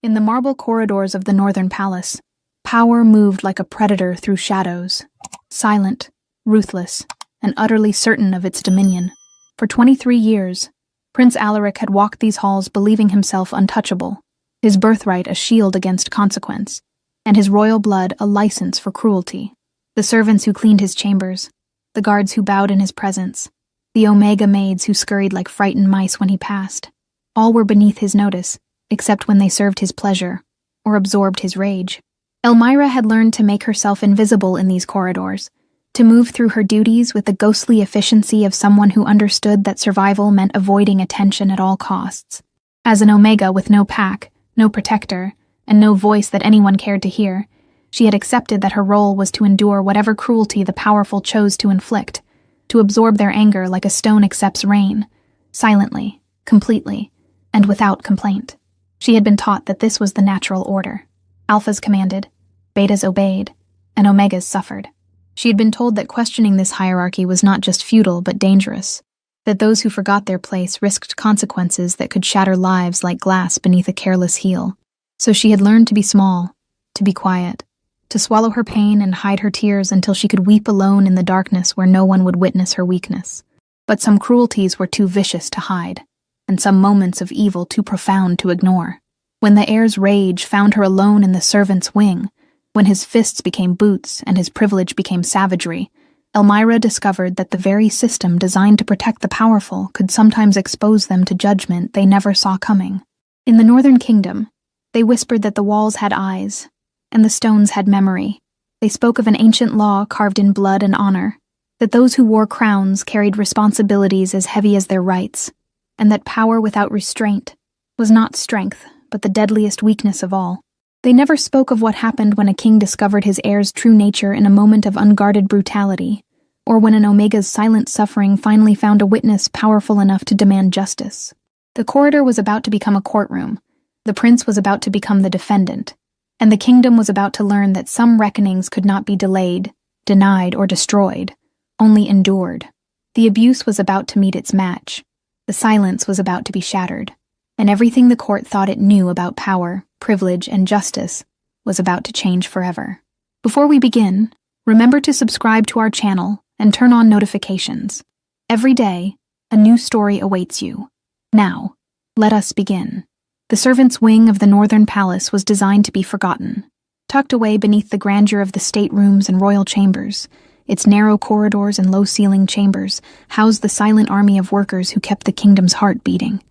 In the marble corridors of the northern palace, power moved like a predator through shadows, silent, ruthless, and utterly certain of its dominion. For 23 years, Prince Alaric had walked these halls believing himself untouchable, his birthright a shield against consequence, and his royal blood a license for cruelty. The servants who cleaned his chambers, the guards who bowed in his presence, the Omega maids who scurried like frightened mice when he passed, all were beneath his notice, except when they served his pleasure or absorbed his rage. Elmira had learned to make herself invisible in these corridors, to move through her duties with the ghostly efficiency of someone who understood that survival meant avoiding attention at all costs. As an Omega with no pack, no protector, and no voice that anyone cared to hear, she had accepted that her role was to endure whatever cruelty the powerful chose to inflict, to absorb their anger like a stone accepts rain, silently, completely, and without complaint. She had been taught that this was the natural order. Alphas commanded, betas obeyed, and omegas suffered. She had been told that questioning this hierarchy was not just futile but dangerous, that those who forgot their place risked consequences that could shatter lives like glass beneath a careless heel. So she had learned to be small, to be quiet, to swallow her pain and hide her tears until she could weep alone in the darkness where no one would witness her weakness. But some cruelties were too vicious to hide, and some moments of evil too profound to ignore. When the heir's rage found her alone in the servant's wing, when his fists became boots and his privilege became savagery, Elmira discovered that the very system designed to protect the powerful could sometimes expose them to judgment they never saw coming. In the Northern Kingdom, they whispered that the walls had eyes, and the stones had memory. They spoke of an ancient law carved in blood and honor, that those who wore crowns carried responsibilities as heavy as their rights, and that power without restraint was not strength, but the deadliest weakness of all. They never spoke of what happened when a king discovered his heir's true nature in a moment of unguarded brutality, or when an Omega's silent suffering finally found a witness powerful enough to demand justice. The corridor was about to become a courtroom, the prince was about to become the defendant, and the kingdom was about to learn that some reckonings could not be delayed, denied, or destroyed, only endured. The abuse was about to meet its match. The silence was about to be shattered, and everything the court thought it knew about power, privilege, and justice was about to change forever. Before we begin, remember to subscribe to our channel and turn on notifications. Every day, a new story awaits you. Now, let us begin. The servants' wing of the Northern Palace was designed to be forgotten. Tucked away beneath the grandeur of the staterooms and royal chambers, its narrow corridors and low-ceilinged chambers housed the silent army of workers who kept the kingdom's heart beating.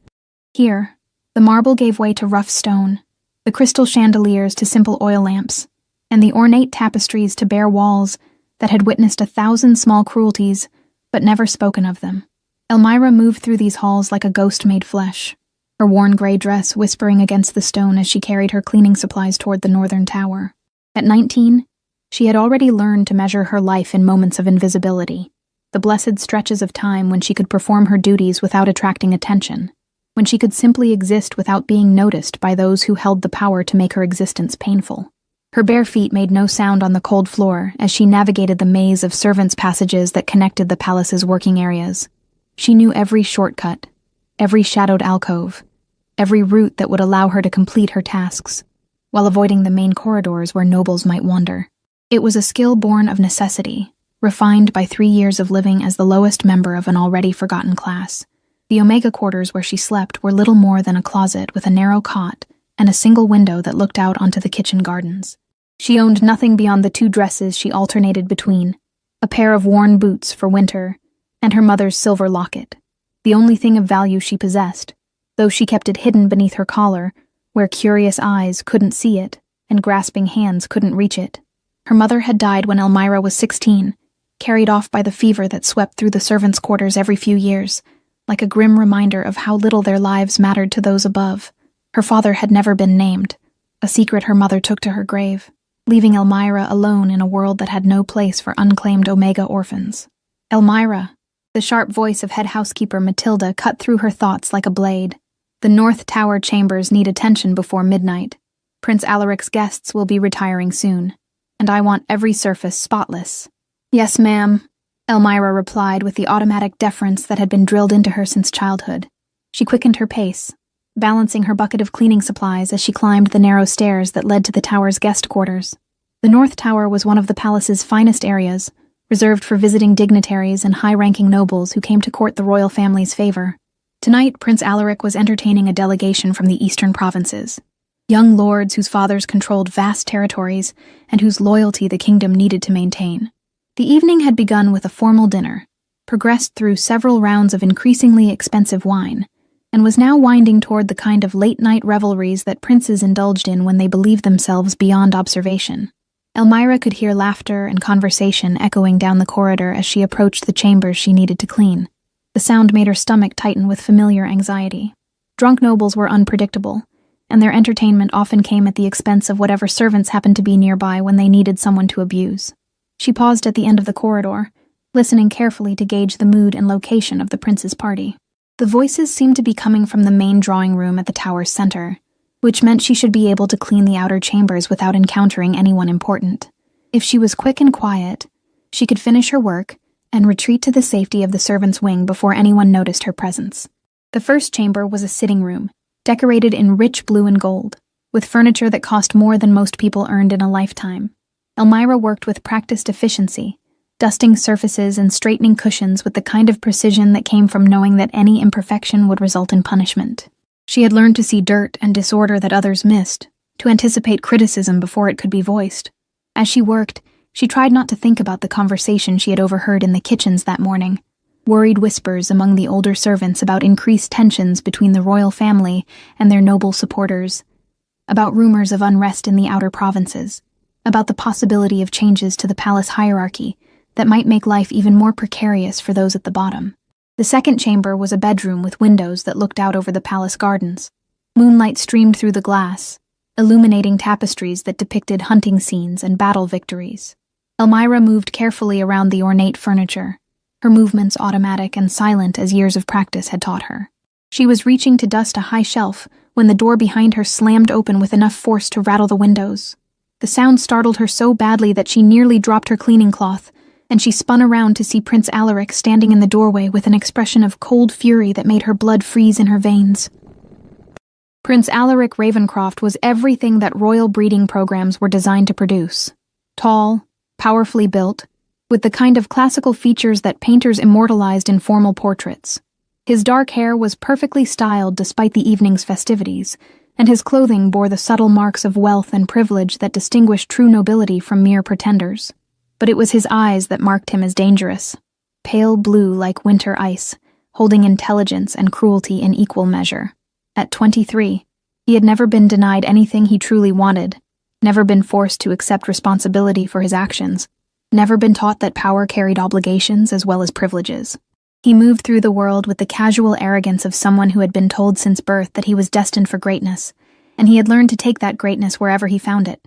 Here, the marble gave way to rough stone, the crystal chandeliers to simple oil lamps, and the ornate tapestries to bare walls that had witnessed 1,000 small cruelties, but never spoken of them. Elmira moved through these halls like a ghost made flesh, her worn gray dress whispering against the stone as she carried her cleaning supplies toward the northern tower. At 19, she had already learned to measure her life in moments of invisibility, the blessed stretches of time when she could perform her duties without attracting attention, when she could simply exist without being noticed by those who held the power to make her existence painful. Her bare feet made no sound on the cold floor as she navigated the maze of servants' passages that connected the palace's working areas. She knew every shortcut, every shadowed alcove, every route that would allow her to complete her tasks, while avoiding the main corridors where nobles might wander. It was a skill born of necessity, refined by 3 years of living as the lowest member of an already forgotten class. The Omega quarters where she slept were little more than a closet with a narrow cot and a single window that looked out onto the kitchen gardens. She owned nothing beyond the 2 dresses she alternated between, a pair of worn boots for winter, and her mother's silver locket, the only thing of value she possessed, though she kept it hidden beneath her collar, where curious eyes couldn't see it and grasping hands couldn't reach it. Her mother had died when Elmira was 16, carried off by the fever that swept through the servants' quarters every few years, like a grim reminder of how little their lives mattered to those above. Her father had never been named, a secret her mother took to her grave, leaving Elmira alone in a world that had no place for unclaimed Omega orphans. Elmira, the sharp voice of head housekeeper Matilda cut through her thoughts like a blade. The North Tower chambers need attention before midnight. Prince Alaric's guests will be retiring soon, and I want every surface spotless. Yes, ma'am, Elmira replied with the automatic deference that had been drilled into her since childhood. She quickened her pace, balancing her bucket of cleaning supplies as she climbed the narrow stairs that led to the tower's guest quarters. The North Tower was one of the palace's finest areas, reserved for visiting dignitaries and high-ranking nobles who came to court the royal family's favor. Tonight, Prince Alaric was entertaining a delegation from the eastern provinces. Young lords whose fathers controlled vast territories and whose loyalty the kingdom needed to maintain. The evening had begun with a formal dinner, progressed through several rounds of increasingly expensive wine, and was now winding toward the kind of late-night revelries that princes indulged in when they believed themselves beyond observation. Elmira could hear laughter and conversation echoing down the corridor as she approached the chambers she needed to clean. The sound made her stomach tighten with familiar anxiety. Drunk nobles were unpredictable, and their entertainment often came at the expense of whatever servants happened to be nearby when they needed someone to abuse. She paused at the end of the corridor, listening carefully to gauge the mood and location of the prince's party. The voices seemed to be coming from the main drawing room at the tower's center, which meant she should be able to clean the outer chambers without encountering anyone important. If she was quick and quiet, she could finish her work and retreat to the safety of the servants' wing before anyone noticed her presence. The first chamber was a sitting room, decorated in rich blue and gold, with furniture that cost more than most people earned in a lifetime. Elmira worked with practiced efficiency, dusting surfaces and straightening cushions with the kind of precision that came from knowing that any imperfection would result in punishment. She had learned to see dirt and disorder that others missed, to anticipate criticism before it could be voiced. As she worked, she tried not to think about the conversation she had overheard in the kitchens that morning, worried whispers among the older servants about increased tensions between the royal family and their noble supporters, about rumors of unrest in the outer provinces, about the possibility of changes to the palace hierarchy that might make life even more precarious for those at the bottom. The second chamber was a bedroom with windows that looked out over the palace gardens. Moonlight streamed through the glass, illuminating tapestries that depicted hunting scenes and battle victories. Elmira moved carefully around the ornate furniture, her movements automatic and silent as years of practice had taught her. She was reaching to dust a high shelf when the door behind her slammed open with enough force to rattle the windows. The sound startled her so badly that she nearly dropped her cleaning cloth, and she spun around to see Prince Alaric standing in the doorway with an expression of cold fury that made her blood freeze in her veins. Prince Alaric Ravencroft was everything that royal breeding programs were designed to produce. Tall, powerfully built, with the kind of classical features that painters immortalized in formal portraits. His dark hair was perfectly styled despite the evening's festivities, and his clothing bore the subtle marks of wealth and privilege that distinguished true nobility from mere pretenders. But it was his eyes that marked him as dangerous, pale blue like winter ice, holding intelligence and cruelty in equal measure. At 23, he had never been denied anything he truly wanted, never been forced to accept responsibility for his actions, never been taught that power carried obligations as well as privileges. He moved through the world with the casual arrogance of someone who had been told since birth that he was destined for greatness, and he had learned to take that greatness wherever he found it,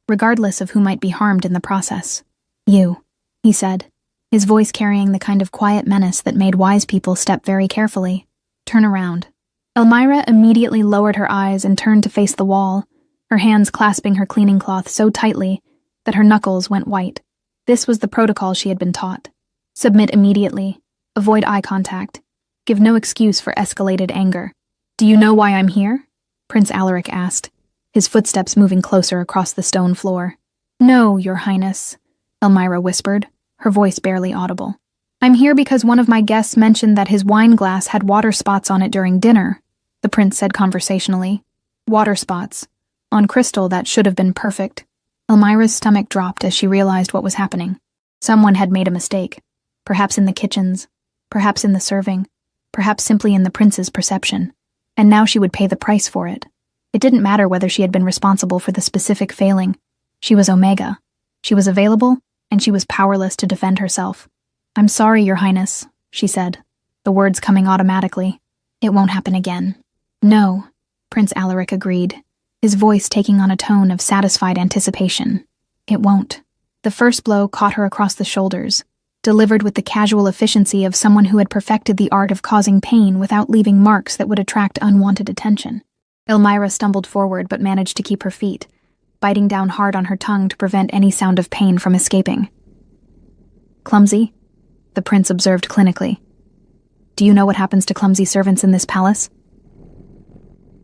regardless of who might be harmed in the process. "You," he said, his voice carrying the kind of quiet menace that made wise people step very carefully. "Turn around." Elmira immediately lowered her eyes and turned to face the wall, her hands clasping her cleaning cloth so tightly that her knuckles went white. This was the protocol she had been taught. Submit immediately, avoid eye contact, give no excuse for escalated anger. "Do you know why I'm here?" Prince Alaric asked, his footsteps moving closer across the stone floor. "No, Your Highness," Elmira whispered, her voice barely audible. "I'm here because one of my guests mentioned that his wine glass had water spots on it during dinner," the prince said conversationally. Water spots. On crystal that should have been perfect. Elmira's stomach dropped as she realized what was happening. Someone had made a mistake. Perhaps in the kitchens, perhaps in the serving, perhaps simply in the prince's perception. And now she would pay the price for it. It didn't matter whether she had been responsible for the specific failing. She was Omega. She was available, and she was powerless to defend herself. "I'm sorry, Your Highness," she said, the words coming automatically. "It won't happen again." "No," Prince Alaric agreed, his voice taking on a tone of satisfied anticipation. "It won't." The first blow caught her across the shoulders, delivered with the casual efficiency of someone who had perfected the art of causing pain without leaving marks that would attract unwanted attention. Elmira stumbled forward but managed to keep her feet, biting down hard on her tongue to prevent any sound of pain from escaping. "Clumsy?" the prince observed clinically. "Do you know what happens to clumsy servants in this palace?"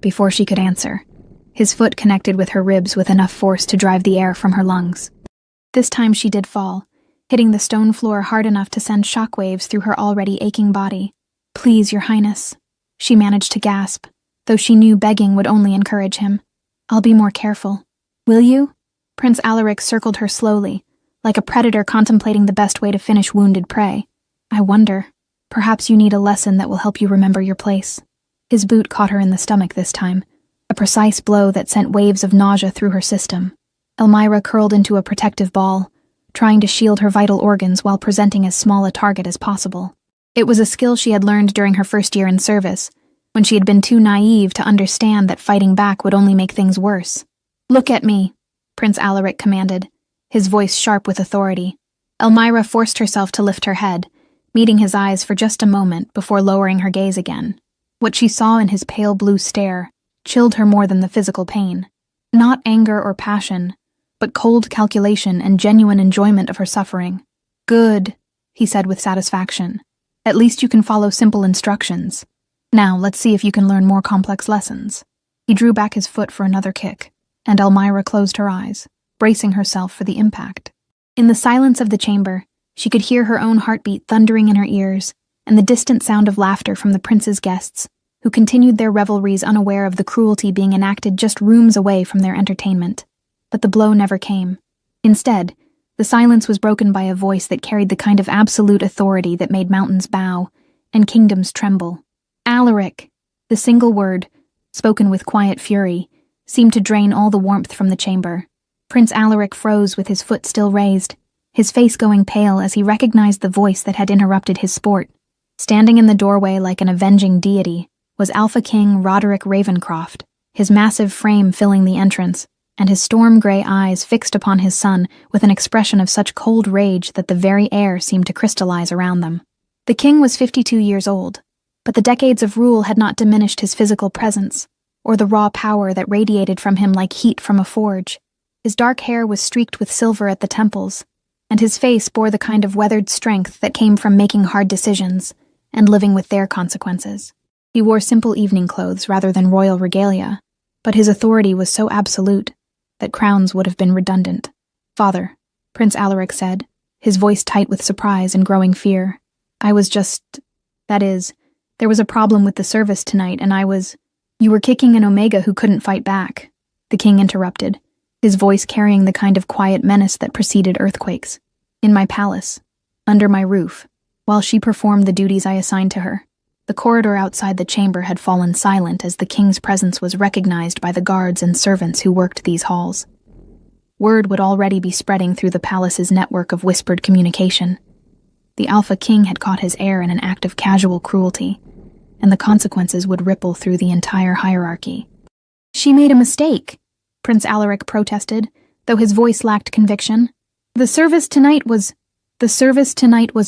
Before she could answer, his foot connected with her ribs with enough force to drive the air from her lungs. This time she did fall, hitting the stone floor hard enough to send shockwaves through her already aching body. "Please, Your Highness," she managed to gasp, though she knew begging would only encourage him. "I'll be more careful. Will you?" Prince Alaric circled her slowly, like a predator contemplating the best way to finish wounded prey. "I wonder, perhaps you need a lesson that will help you remember your place." His boot caught her in the stomach this time, a precise blow that sent waves of nausea through her system. Elmira curled into a protective ball, trying to shield her vital organs while presenting as small a target as possible. It was a skill she had learned during her first year in service, when she had been too naive to understand that fighting back would only make things worse. "Look at me," Prince Alaric commanded, his voice sharp with authority. Elmira forced herself to lift her head, meeting his eyes for just a moment before lowering her gaze again. What she saw in his pale blue stare chilled her more than the physical pain. Not anger or passion, but cold calculation and genuine enjoyment of her suffering. "Good," he said with satisfaction. "At least you can follow simple instructions. Now let's see if you can learn more complex lessons." He drew back his foot for another kick, and Elmira closed her eyes, bracing herself for the impact. In the silence of the chamber, she could hear her own heartbeat thundering in her ears, and the distant sound of laughter from the prince's guests, who continued their revelries unaware of the cruelty being enacted just rooms away from their entertainment. But the blow never came. Instead, the silence was broken by a voice that carried the kind of absolute authority that made mountains bow and kingdoms tremble. "Alaric!" The single word, spoken with quiet fury, seemed to drain all the warmth from the chamber. Prince Alaric froze with his foot still raised, his face going pale as he recognized the voice that had interrupted his sport. Standing in the doorway like an avenging deity was Alpha King Roderick Ravencroft, his massive frame filling the entrance, and his storm-gray eyes fixed upon his son with an expression of such cold rage that the very air seemed to crystallize around them. The king was 52 years old, but the decades of rule had not diminished his physical presence, or the raw power that radiated from him like heat from a forge. His dark hair was streaked with silver at the temples, and his face bore the kind of weathered strength that came from making hard decisions and living with their consequences. He wore simple evening clothes rather than royal regalia, but his authority was so absolute that crowns would have been redundant. "Father," Prince Alaric said, his voice tight with surprise and growing fear, "I was that is, there was a problem with the service tonight, and You were kicking an Omega who couldn't fight back," the king interrupted, his voice carrying the kind of quiet menace that preceded earthquakes. "In my palace, under my roof, while she performed the duties I assigned to her." The corridor outside the chamber had fallen silent as the king's presence was recognized by the guards and servants who worked these halls. Word would already be spreading through the palace's network of whispered communication. The Alpha King had caught his heir in an act of casual cruelty, and the consequences would ripple through the entire hierarchy. "She made a mistake," Prince Alaric protested, though his voice lacked conviction. The service tonight was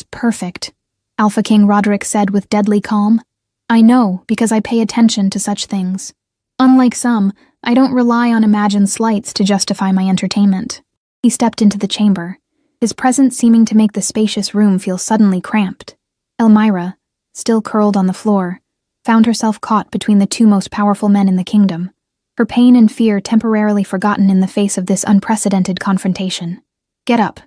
perfect," Alpha King Roderick said with deadly calm. "I know, because I pay attention to such things. Unlike some, I don't rely on imagined slights to justify my entertainment." He stepped into the chamber, his presence seeming to make the spacious room feel suddenly cramped. Elmira, still curled on the floor, found herself caught between the two most powerful men in the kingdom, her pain and fear temporarily forgotten in the face of this unprecedented confrontation. "Get up,"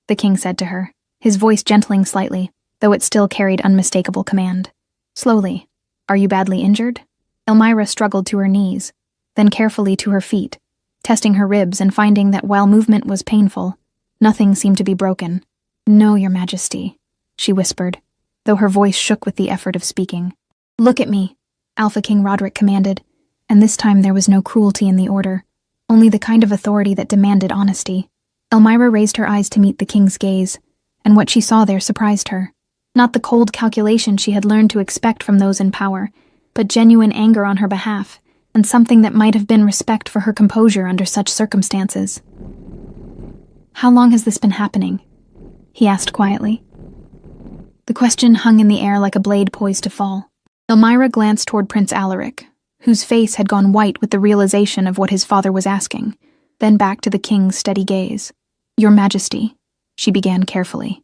the king said to her, his voice gentling slightly, though it still carried unmistakable command. "Slowly. Are you badly injured?" Elmira struggled to her knees, then carefully to her feet, testing her ribs and finding that while movement was painful, nothing seemed to be broken. "No, Your Majesty," she whispered, though her voice shook with the effort of speaking. "Look at me," Alpha King Roderick commanded, and this time there was no cruelty in the order, only the kind of authority that demanded honesty. Elmira raised her eyes to meet the king's gaze, and what she saw there surprised her. Not the cold calculation she had learned to expect from those in power, but genuine anger on her behalf, and something that might have been respect for her composure under such circumstances. "How long has this been happening?" he asked quietly. The question hung in the air like a blade poised to fall. Elmira glanced toward Prince Alaric, whose face had gone white with the realization of what his father was asking, then back to the king's steady gaze. "Your Majesty," she began carefully.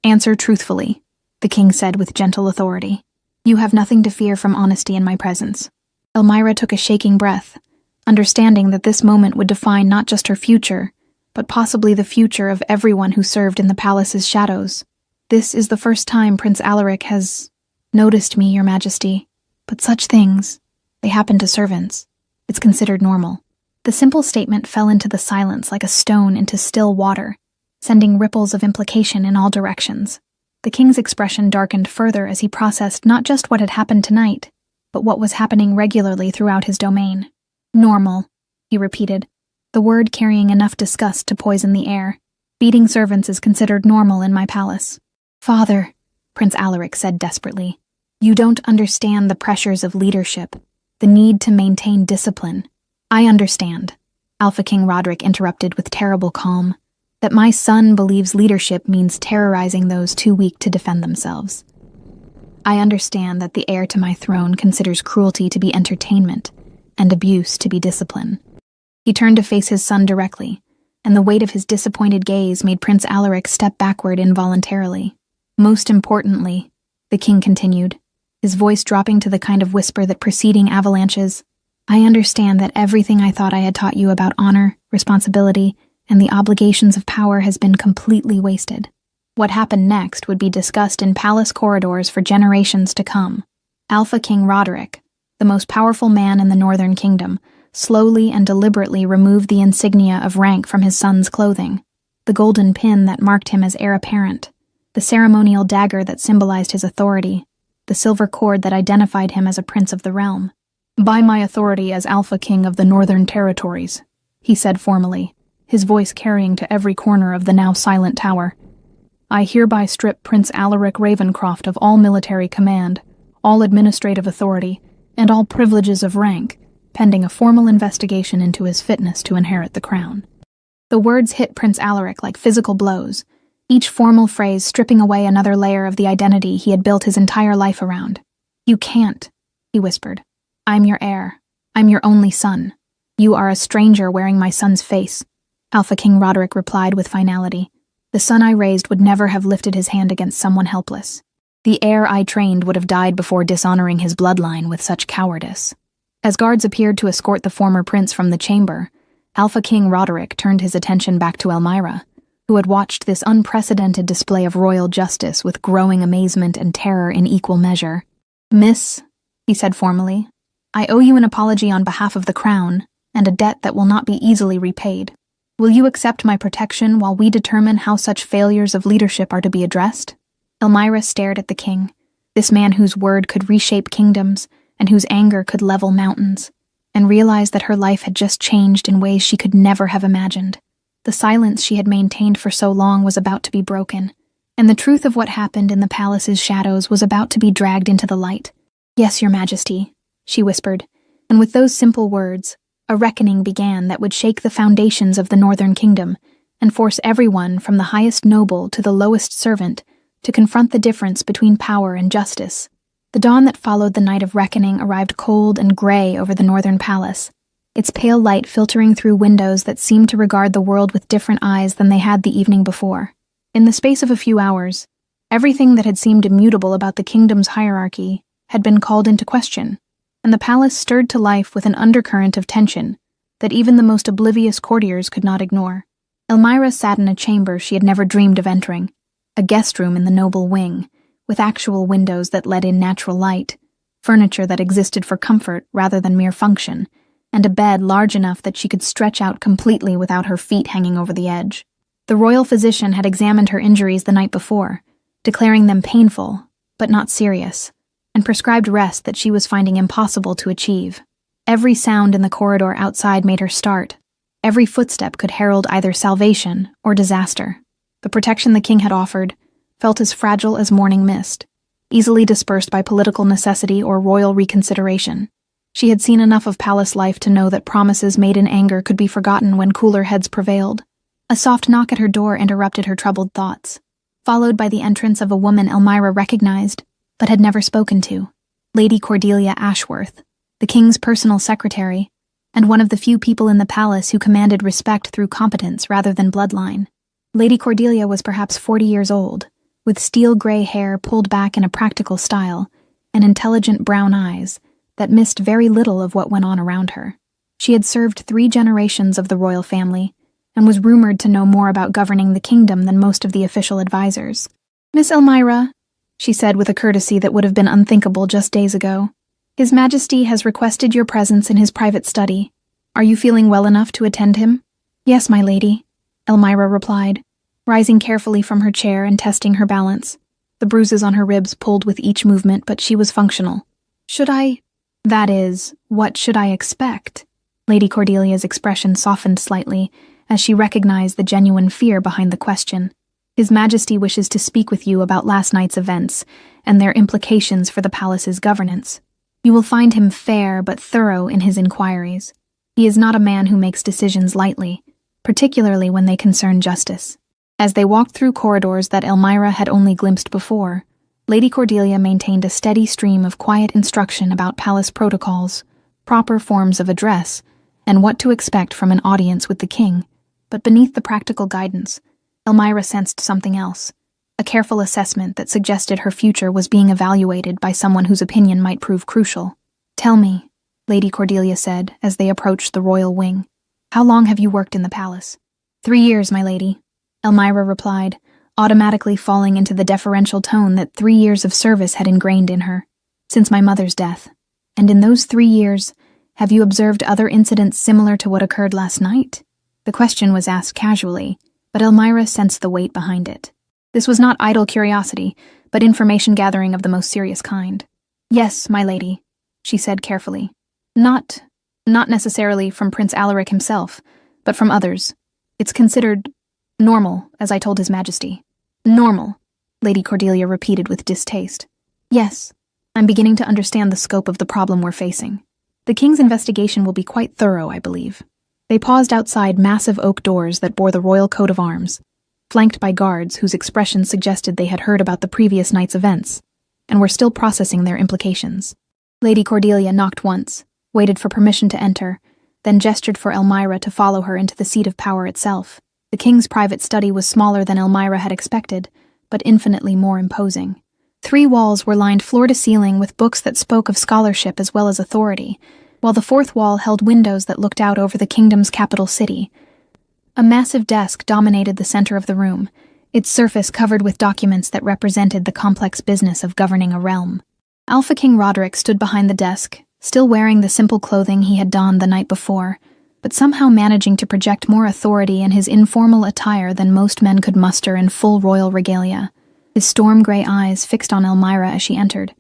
Answer truthfully," the king said with gentle authority. You have nothing to fear from honesty in my presence. Elmira took a shaking breath, understanding that this moment would define not just her future, but possibly the future of everyone who served in the palace's shadows. This is the first time Prince Alaric has noticed me, Your Majesty. But such things, they happen to servants. It's considered normal. The simple statement fell into the silence like a stone into still water, sending ripples of implication in all directions. The king's expression darkened further as he processed not just what had happened tonight, but what was happening regularly throughout his domain. Normal, he repeated, the word carrying enough disgust to poison the air. Beating servants is considered normal in my palace. Father, Prince Alaric said desperately, you don't understand the pressures of leadership, the need to maintain discipline. I understand, Alpha King Roderick interrupted with terrible calm, that my son believes leadership means terrorizing those too weak to defend themselves. I understand that the heir to my throne considers cruelty to be entertainment and abuse to be discipline. He turned to face his son directly, and the weight of his disappointed gaze made Prince Alaric step backward involuntarily. Most importantly, the king continued, his voice dropping to the kind of whisper that preceding avalanches, I understand that everything I thought I had taught you about honor, responsibility, and the obligations of power has been completely wasted. What happened next would be discussed in palace corridors for generations to come. Alpha King Roderick, the most powerful man in the Northern Kingdom, slowly and deliberately removed the insignia of rank from his son's clothing, the golden pin that marked him as heir apparent, the ceremonial dagger that symbolized his authority, the silver cord that identified him as a prince of the realm. By my authority as Alpha King of the Northern Territories, he said formally, his voice carrying to every corner of the now silent tower, I hereby strip Prince Alaric Ravencroft of all military command, all administrative authority, and all privileges of rank, pending a formal investigation into his fitness to inherit the crown. The words hit Prince Alaric like physical blows, each formal phrase stripping away another layer of the identity he had built his entire life around. You can't, he whispered. I'm your heir. I'm your only son. You are a stranger wearing my son's face. Alpha King Roderick replied with finality. The son I raised would never have lifted his hand against someone helpless. The heir I trained would have died before dishonoring his bloodline with such cowardice. As guards appeared to escort the former prince from the chamber, Alpha King Roderick turned his attention back to Elmira, who had watched this unprecedented display of royal justice with growing amazement and terror in equal measure. Miss, he said formally, I owe you an apology on behalf of the crown, and a debt that will not be easily repaid. Will you accept my protection while we determine how such failures of leadership are to be addressed? Elmira stared at the king, this man whose word could reshape kingdoms and whose anger could level mountains, and realized that her life had just changed in ways she could never have imagined. The silence she had maintained for so long was about to be broken, and the truth of what happened in the palace's shadows was about to be dragged into the light. Yes, Your Majesty, she whispered, and with those simple words, a reckoning began that would shake the foundations of the Northern Kingdom and force everyone from the highest noble to the lowest servant to confront the difference between power and justice. The dawn that followed the night of reckoning arrived cold and gray over the Northern Palace, its pale light filtering through windows that seemed to regard the world with different eyes than they had the evening before. In the space of a few hours, everything that had seemed immutable about the kingdom's hierarchy had been called into question, and the palace stirred to life with an undercurrent of tension that even the most oblivious courtiers could not ignore. Elmira sat in a chamber she had never dreamed of entering, a guest room in the noble wing, with actual windows that let in natural light, furniture that existed for comfort rather than mere function, and a bed large enough that she could stretch out completely without her feet hanging over the edge. The royal physician had examined her injuries the night before, declaring them painful, but not serious, and prescribed rest that she was finding impossible to achieve. Every sound in the corridor outside made her start. Every footstep could herald either salvation or disaster. The protection the king had offered felt as fragile as morning mist, easily dispersed by political necessity or royal reconsideration. She had seen enough of palace life to know that promises made in anger could be forgotten when cooler heads prevailed. A soft knock at her door interrupted her troubled thoughts, followed by the entrance of a woman Elmira recognized, but had never spoken to, Lady Cordelia Ashworth, the king's personal secretary, and one of the few people in the palace who commanded respect through competence rather than bloodline. Lady Cordelia was perhaps 40 years old, with steel-gray hair pulled back in a practical style, and intelligent brown eyes that missed very little of what went on around her. She had served 3 generations of the royal family and was rumored to know more about governing the kingdom than most of the official advisors. "Miss Elmira," she said with a courtesy that would have been unthinkable just days ago, "His Majesty has requested your presence in his private study. Are you feeling well enough to attend him?" "Yes, my lady," Elmira replied, rising carefully from her chair and testing her balance. The bruises on her ribs pulled with each movement, but she was functional. That is, what should I expect?" Lady Cordelia's expression softened slightly as she recognized the genuine fear behind the question. "His Majesty wishes to speak with you about last night's events and their implications for the palace's governance. You will find him fair but thorough in his inquiries. He is not a man who makes decisions lightly, particularly when they concern justice." As they walked through corridors that Elmira had only glimpsed before, Lady Cordelia maintained a steady stream of quiet instruction about palace protocols, proper forms of address, and what to expect from an audience with the king. But beneath the practical guidance, Elmira sensed something else, a careful assessment that suggested her future was being evaluated by someone whose opinion might prove crucial. "Tell me," Lady Cordelia said as they approached the royal wing, "how long have you worked in the palace?" 3 years, my lady," Elmira replied, automatically falling into the deferential tone that 3 years of service had ingrained in her. "Since my mother's death. And in those 3 years, have you observed other incidents similar to what occurred last night?" The question was asked casually, but Elmira sensed the weight behind it. This was not idle curiosity, but information gathering of the most serious kind. "Yes, my lady," she said carefully. Not necessarily from Prince Alaric himself, but from others. It's considered normal, as I told His Majesty." "Normal," Lady Cordelia repeated with distaste. "Yes, I'm beginning to understand the scope of the problem we're facing. The king's investigation will be quite thorough, I believe." They paused outside massive oak doors that bore the royal coat of arms, flanked by guards whose expressions suggested they had heard about the previous night's events, and were still processing their implications. Lady Cordelia knocked once, waited for permission to enter, then gestured for Elmira to follow her into the seat of power itself. The king's private study was smaller than Elmira had expected, but infinitely more imposing. 3 walls were lined floor to ceiling with books that spoke of scholarship as well as authority, while the 4th wall held windows that looked out over the kingdom's capital city. A massive desk dominated the center of the room, its surface covered with documents that represented the complex business of governing a realm. Alpha King Roderick stood behind the desk, still wearing the simple clothing he had donned the night before, but somehow managing to project more authority in his informal attire than most men could muster in full royal regalia. His storm-gray eyes fixed on Elmira as she entered,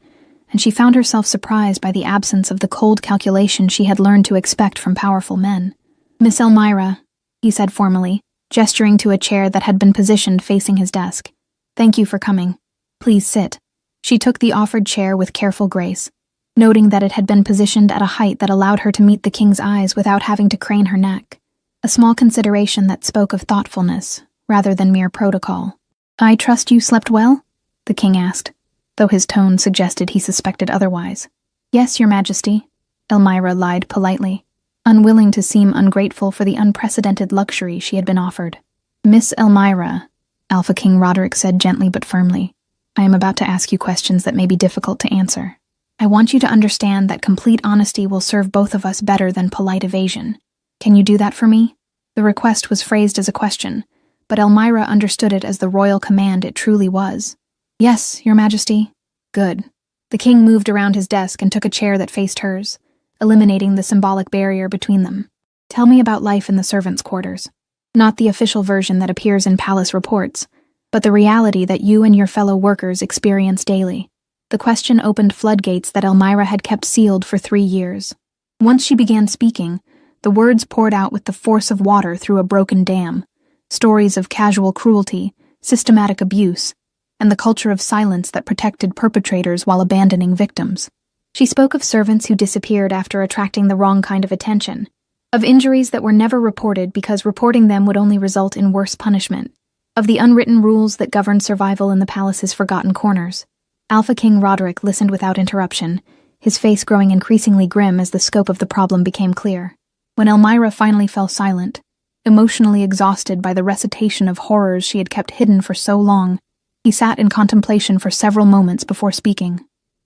and she found herself surprised by the absence of the cold calculation she had learned to expect from powerful men. "Miss Elmira," he said formally, gesturing to a chair that had been positioned facing his desk. "Thank you for coming. Please sit." She took the offered chair with careful grace, noting that it had been positioned at a height that allowed her to meet the king's eyes without having to crane her neck, a small consideration that spoke of thoughtfulness rather than mere protocol. "I trust you slept well?" the king asked, though his tone suggested he suspected otherwise. "Yes, your majesty," Elmira lied politely, unwilling to seem ungrateful for the unprecedented luxury she had been offered. "Miss Elmira," Alpha King Roderick said gently but firmly, "I am about to ask you questions that may be difficult to answer. I want you to understand that complete honesty will serve both of us better than polite evasion. Can you do that for me?" The request was phrased as a question, but Elmira understood it as the royal command it truly was. "Yes, your majesty." "Good." The king moved around his desk and took a chair that faced hers, eliminating the symbolic barrier between them. "Tell me about life in the servants' quarters. Not the official version that appears in palace reports, but the reality that you and your fellow workers experience daily." The question opened floodgates that Elmira had kept sealed for 3 years. Once she began speaking, the words poured out with the force of water through a broken dam. Stories of casual cruelty, systematic abuse, and the culture of silence that protected perpetrators while abandoning victims. She spoke of servants who disappeared after attracting the wrong kind of attention, of injuries that were never reported because reporting them would only result in worse punishment, of the unwritten rules that governed survival in the palace's forgotten corners. Alpha King Roderick listened without interruption, his face growing increasingly grim as the scope of the problem became clear. When Elmira finally fell silent, emotionally exhausted by the recitation of horrors she had kept hidden for so long, he sat in contemplation for several moments before speaking.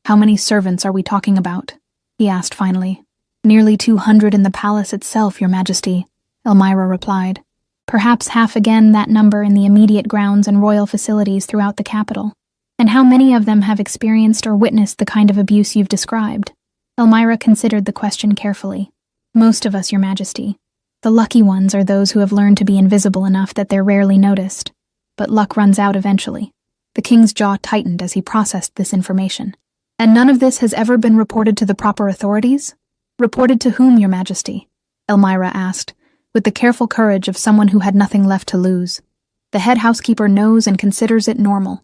How many servants are we talking about? He asked finally. Nearly 200 in the palace itself, Your Majesty, Elmira replied. Perhaps half again that number in the immediate grounds and royal facilities throughout the capital. And how many of them have experienced or witnessed the kind of abuse you've described? Elmira considered the question carefully. Most of us, Your Majesty. The lucky ones are those who have learned to be invisible enough that they're rarely noticed. But luck runs out eventually. The king's jaw tightened as he processed this information. And none of this has ever been reported to the proper authorities? Reported to whom, Your Majesty? Elmira asked, with the careful courage of someone who had nothing left to lose. The head housekeeper knows and considers it normal.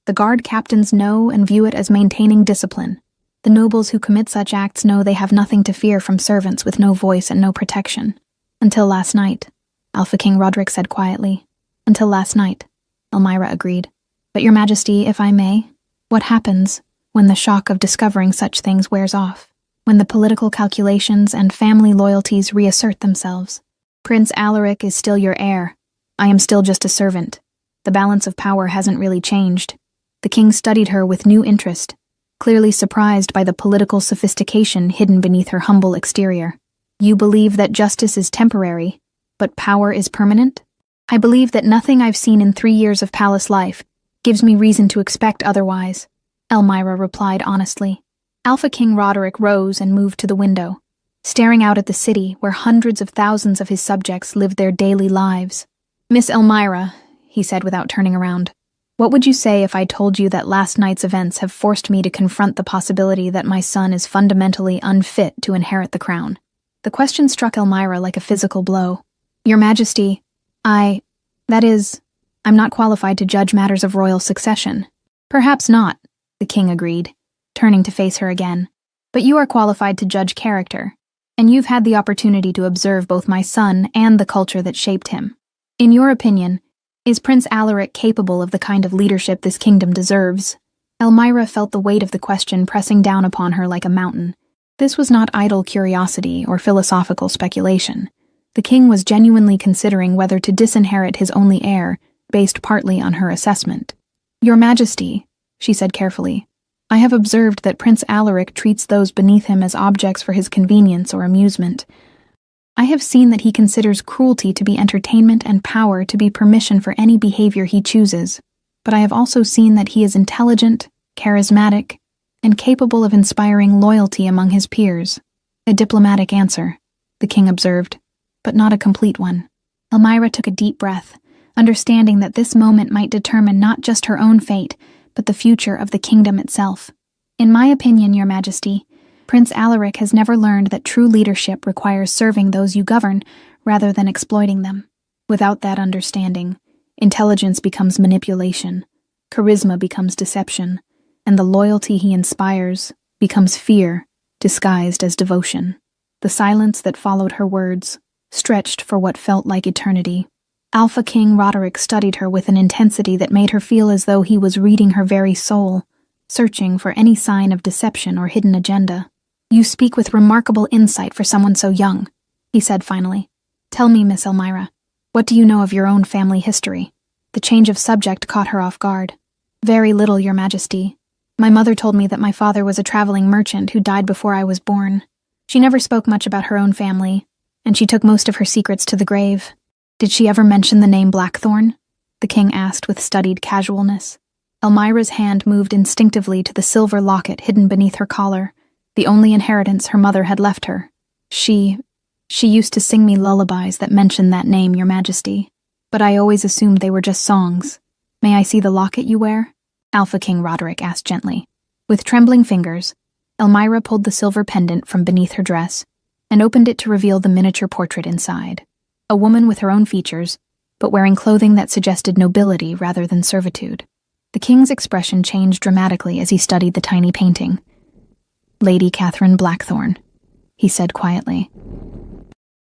The guard captains know and view it as maintaining discipline. The nobles who commit such acts know they have nothing to fear from servants with no voice and no protection. Until last night, Alpha King Roderick said quietly. Until last night, Elmira agreed. But Your Majesty, if I may, what happens when the shock of discovering such things wears off? When the political calculations and family loyalties reassert themselves? Prince Alaric is still your heir. I am still just a servant. The balance of power hasn't really changed. The king studied her with new interest, clearly surprised by the political sophistication hidden beneath her humble exterior. You believe that justice is temporary, but power is permanent? I believe that nothing I've seen in 3 years of palace life gives me reason to expect otherwise, Elmira replied honestly. Alpha King Roderick rose and moved to the window, staring out at the city where hundreds of thousands of his subjects lived their daily lives. Miss Elmira, he said without turning around, what would you say if I told you that last night's events have forced me to confront the possibility that my son is fundamentally unfit to inherit the crown? The question struck Elmira like a physical blow. Your Majesty, I'm not qualified to judge matters of royal succession. Perhaps not, the king agreed, turning to face her again. But you are qualified to judge character, and you've had the opportunity to observe both my son and the culture that shaped him. In your opinion, is Prince Alaric capable of the kind of leadership this kingdom deserves? Elmira felt the weight of the question pressing down upon her like a mountain. This was not idle curiosity or philosophical speculation. The king was genuinely considering whether to disinherit his only heir, based partly on her assessment. Your Majesty, she said carefully, I have observed that Prince Alaric treats those beneath him as objects for his convenience or amusement. I have seen that he considers cruelty to be entertainment and power to be permission for any behavior he chooses. But I have also seen that he is intelligent, charismatic, and capable of inspiring loyalty among his peers. A diplomatic answer, the king observed, but not a complete one. Elmira took a deep breath, understanding that this moment might determine not just her own fate, but the future of the kingdom itself. In my opinion, Your Majesty, Prince Alaric has never learned that true leadership requires serving those you govern rather than exploiting them. Without that understanding, intelligence becomes manipulation, charisma becomes deception, and the loyalty he inspires becomes fear disguised as devotion. The silence that followed her words stretched for what felt like eternity. Alpha King Roderick studied her with an intensity that made her feel as though he was reading her very soul, searching for any sign of deception or hidden agenda. You speak with remarkable insight for someone so young, he said finally. Tell me, Miss Elmira, what do you know of your own family history? The change of subject caught her off guard. Very little, Your Majesty. My mother told me that my father was a traveling merchant who died before I was born. She never spoke much about her own family, and she took most of her secrets to the grave. Did she ever mention the name Blackthorn? The king asked with studied casualness. Elmira's hand moved instinctively to the silver locket hidden beneath her collar, the only inheritance her mother had left her. She used to sing me lullabies that mentioned that name, Your Majesty, but I always assumed they were just songs. May I see the locket you wear? Alpha King Roderick asked gently. With trembling fingers, Elmira pulled the silver pendant from beneath her dress and opened it to reveal the miniature portrait inside. A woman with her own features, but wearing clothing that suggested nobility rather than servitude. The king's expression changed dramatically as he studied the tiny painting. Lady Catherine Blackthorn, he said quietly.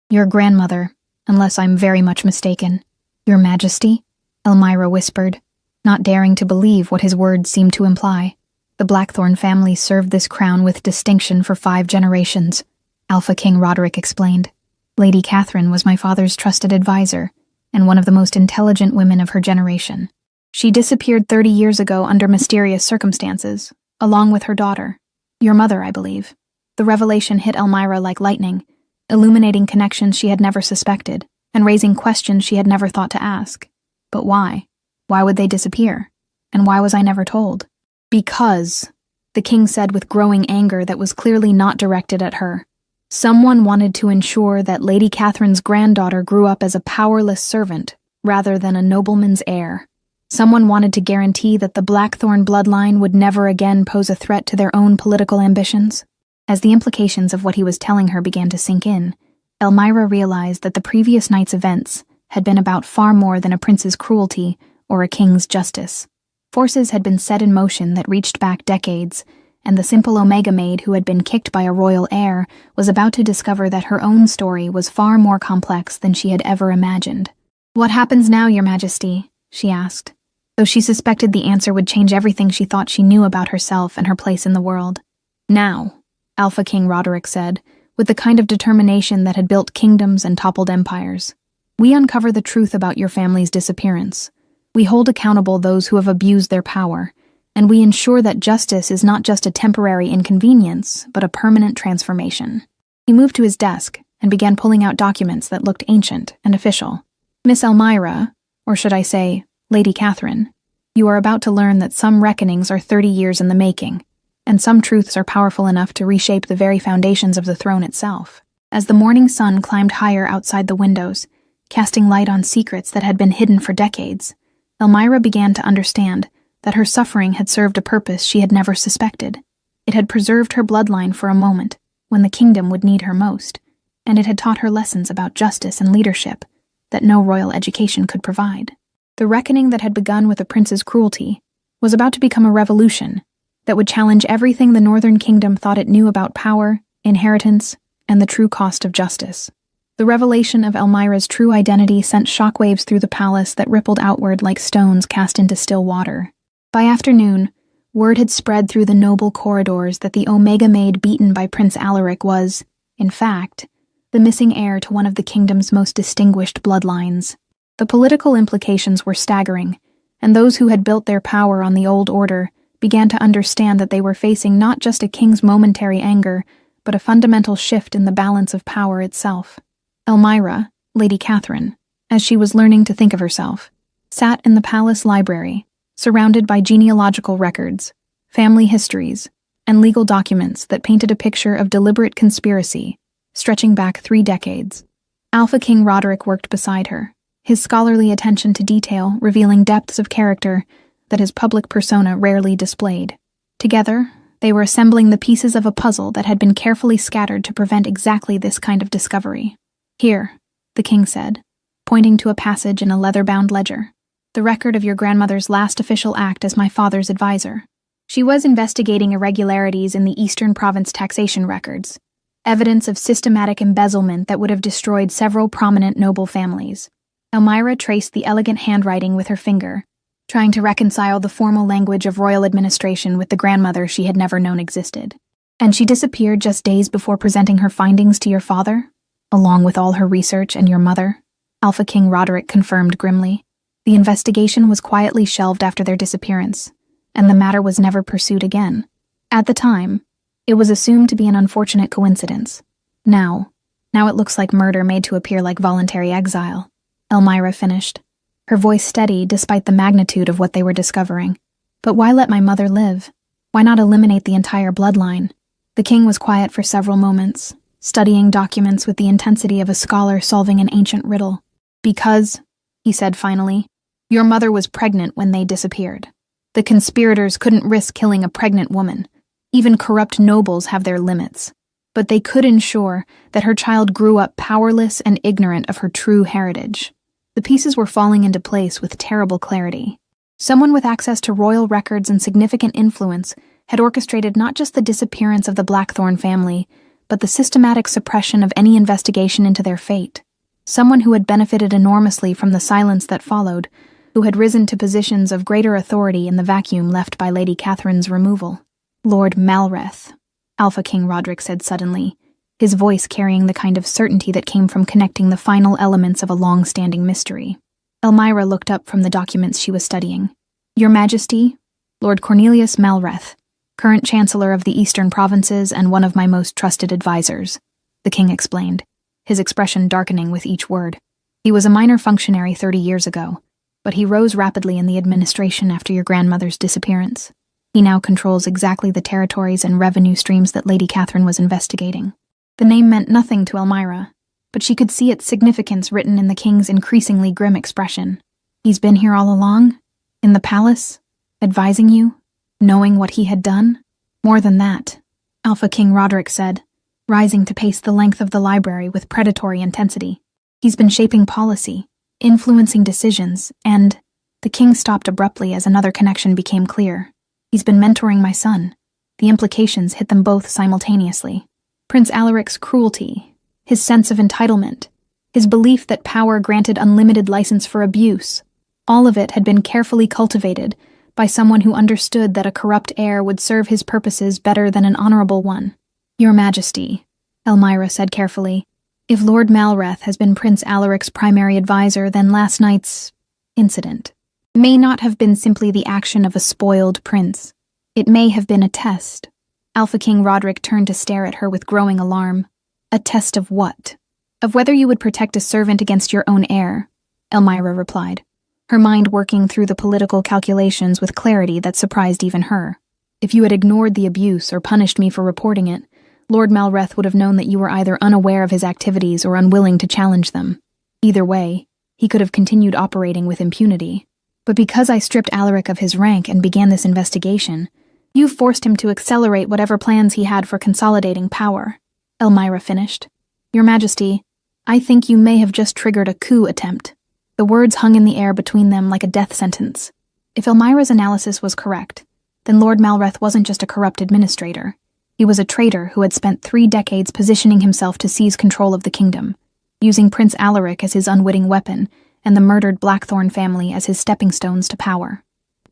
Your grandmother, unless I'm very much mistaken. Your Majesty? Elmira whispered, not daring to believe what his words seemed to imply. The Blackthorn family served this crown with distinction for 5 generations, Alpha King Roderick explained. Lady Catherine was my father's trusted advisor, and one of the most intelligent women of her generation. She disappeared 30 years ago under mysterious circumstances, along with her daughter. Your mother, I believe. The revelation hit Elmira like lightning, illuminating connections she had never suspected, and raising questions she had never thought to ask. But why? Why would they disappear? And why was I never told? Because, the king said with growing anger that was clearly not directed at her. Someone wanted to ensure that Lady Catherine's granddaughter grew up as a powerless servant rather than a nobleman's heir. Someone wanted to guarantee that the Blackthorn bloodline would never again pose a threat to their own political ambitions. As the implications of what he was telling her began to sink in, Elmira realized that the previous night's events had been about far more than a prince's cruelty or a king's justice. Forces had been set in motion that reached back decades, and the simple Omega Maid who had been kicked by a royal heir was about to discover that her own story was far more complex than she had ever imagined. "What happens now, Your Majesty?" she asked, though she suspected the answer would change everything she thought she knew about herself and her place in the world. "Now," Alpha King Roderick said, with the kind of determination that had built kingdoms and toppled empires. "We uncover the truth about your family's disappearance. We hold accountable those who have abused their power, and we ensure that justice is not just a temporary inconvenience, but a permanent transformation." He moved to his desk and began pulling out documents that looked ancient and official. "Miss Elmira, or should I say, Lady Catherine, you are about to learn that some reckonings are 30 years in the making, and some truths are powerful enough to reshape the very foundations of the throne itself." As the morning sun climbed higher outside the windows, casting light on secrets that had been hidden for decades, Elmira began to understand that her suffering had served a purpose she had never suspected. It had preserved her bloodline for a moment, when the kingdom would need her most, and it had taught her lessons about justice and leadership that no royal education could provide. The reckoning that had begun with a prince's cruelty was about to become a revolution that would challenge everything the Northern Kingdom thought it knew about power, inheritance, and the true cost of justice. The revelation of Elmira's true identity sent shockwaves through the palace that rippled outward like stones cast into still water. By afternoon, word had spread through the noble corridors that the Omega Maid beaten by Prince Alaric was, in fact, the missing heir to one of the kingdom's most distinguished bloodlines. The political implications were staggering, and those who had built their power on the old order began to understand that they were facing not just a king's momentary anger, but a fundamental shift in the balance of power itself. Elmira, Lady Catherine, as she was learning to think of herself, sat in the palace library, surrounded by genealogical records, family histories, and legal documents that painted a picture of deliberate conspiracy, stretching back 3 decades. Alpha King Roderick worked beside her, his scholarly attention to detail revealing depths of character that his public persona rarely displayed. Together, they were assembling the pieces of a puzzle that had been carefully scattered to prevent exactly this kind of discovery. "Here," the king said, pointing to a passage in a leather-bound ledger, "the record of your grandmother's last official act as my father's advisor. She was investigating irregularities in the Eastern Province taxation records, evidence of systematic embezzlement that would have destroyed several prominent noble families." Elmira traced the elegant handwriting with her finger, trying to reconcile the formal language of royal administration with the grandmother she had never known existed. "And she disappeared just days before presenting her findings to your father, along with all her research and your mother?" Alpha King Roderick confirmed grimly. "The investigation was quietly shelved after their disappearance, and the matter was never pursued again. At the time, it was assumed to be an unfortunate coincidence. Now it looks like murder made to appear like voluntary exile," Elmira finished, her voice steady despite the magnitude of what they were discovering. "But why let my mother live? Why not eliminate the entire bloodline?" The king was quiet for several moments, studying documents with the intensity of a scholar solving an ancient riddle. "Because," he said finally, "your mother was pregnant when they disappeared. The conspirators couldn't risk killing a pregnant woman. Even corrupt nobles have their limits. But they could ensure that her child grew up powerless and ignorant of her true heritage." The pieces were falling into place with terrible clarity. Someone with access to royal records and significant influence had orchestrated not just the disappearance of the Blackthorn family, but the systematic suppression of any investigation into their fate. Someone who had benefited enormously from the silence that followed, who had risen to positions of greater authority in the vacuum left by Lady Catherine's removal. "Lord Malreth," Alpha King Roderick said suddenly, his voice carrying the kind of certainty that came from connecting the final elements of a long-standing mystery. Elmira looked up from the documents she was studying. "Your Majesty, Lord Cornelius Malreth, current chancellor of the Eastern Provinces and one of my most trusted advisors, the king explained, his expression darkening with each word. He was a minor functionary 30 years ago, but he rose rapidly in the administration after your grandmother's disappearance. He now controls exactly the territories and revenue streams that Lady Catherine was investigating. The name meant nothing to Elmira, but she could see its significance written in the king's increasingly grim expression. He's been here all along? In the palace? Advising you? Knowing what he had done? More than that, Alpha King Roderick said, rising to pace the length of the library with predatory intensity. He's been shaping policy, influencing decisions, and... The king stopped abruptly as another connection became clear. He's been mentoring my son. The implications hit them both simultaneously. Prince Alaric's cruelty, his sense of entitlement, his belief that power granted unlimited license for abuse, all of it had been carefully cultivated by someone who understood that a corrupt heir would serve his purposes better than an honorable one. Your Majesty, Elmira said carefully, if Lord Malreth has been Prince Alaric's primary advisor, then last night's incident may not have been simply the action of a spoiled prince. It may have been a test. Alpha King Roderick turned to stare at her with growing alarm. A test of what? Of whether you would protect a servant against your own heir, Elmira replied, her mind working through the political calculations with clarity that surprised even her. If you had ignored the abuse or punished me for reporting it, Lord Malreth would have known that you were either unaware of his activities or unwilling to challenge them. Either way, he could have continued operating with impunity. But because I stripped Alaric of his rank and began this investigation, you forced him to accelerate whatever plans he had for consolidating power, Elmira finished. Your Majesty, I think you may have just triggered a coup attempt. The words hung in the air between them like a death sentence. If Elmira's analysis was correct, then Lord Malreth wasn't just a corrupt administrator. He was a traitor who had spent 3 decades positioning himself to seize control of the kingdom, using Prince Alaric as his unwitting weapon and the murdered Blackthorn family as his stepping stones to power.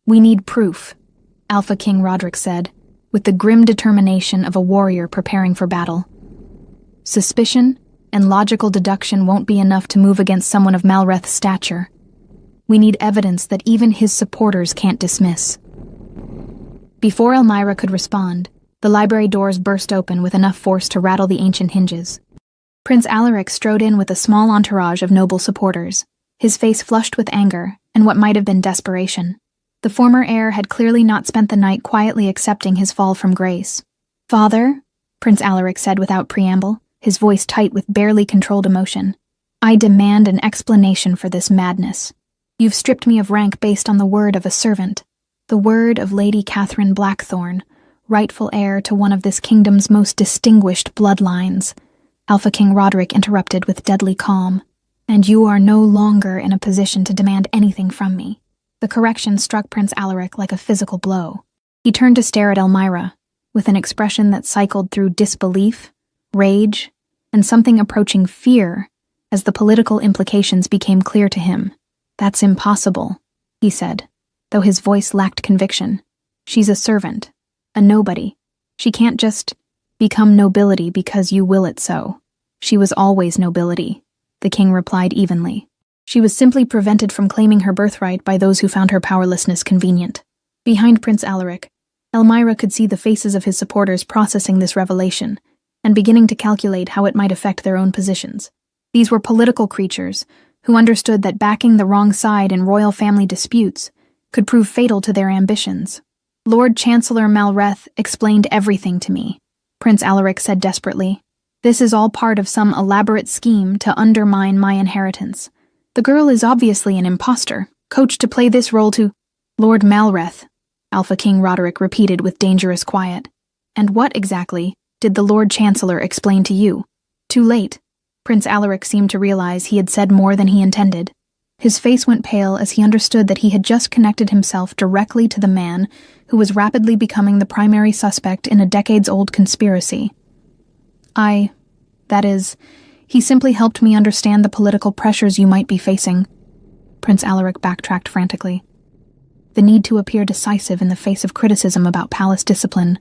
We need proof, Alpha King Roderick said, with the grim determination of a warrior preparing for battle. Suspicion and logical deduction won't be enough to move against someone of Malreth's stature. We need evidence that even his supporters can't dismiss. Before Elmira could respond, the library doors burst open with enough force to rattle the ancient hinges. Prince Alaric strode in with a small entourage of noble supporters, his face flushed with anger and what might have been desperation. The former heir had clearly not spent the night quietly accepting his fall from grace. Father, Prince Alaric said without preamble, his voice tight with barely controlled emotion, I demand an explanation for this madness. You've stripped me of rank based on the word of a servant, the word of Lady Catherine Blackthorn, rightful heir to one of this kingdom's most distinguished bloodlines. Alpha King Roderick interrupted with deadly calm. And you are no longer in a position to demand anything from me. The correction struck Prince Alaric like a physical blow. He turned to stare at Elmira, with an expression that cycled through disbelief, rage, and something approaching fear as the political implications became clear to him. That's impossible, he said, though his voice lacked conviction. She's a servant, a nobody. She can't just become nobility because you will it so. She was always nobility, the king replied evenly. She was simply prevented from claiming her birthright by those who found her powerlessness convenient. Behind Prince Alaric, Elmira could see the faces of his supporters processing this revelation and beginning to calculate how it might affect their own positions. These were political creatures who understood that backing the wrong side in royal family disputes could prove fatal to their ambitions. Lord Chancellor Malreth explained everything to me, Prince Alaric said desperately. This is all part of some elaborate scheme to undermine my inheritance. The girl is obviously an imposter, coached to play this role to Lord Malreth, Alpha King Roderick repeated with dangerous quiet. And what exactly did the Lord Chancellor explain to you? Too late. Prince Alaric seemed to realize he had said more than he intended. His face went pale as he understood that he had just connected himself directly to the man who was rapidly becoming the primary suspect in a decades-old conspiracy. He simply helped me understand the political pressures you might be facing. Prince Alaric backtracked frantically. The need to appear decisive in the face of criticism about palace discipline.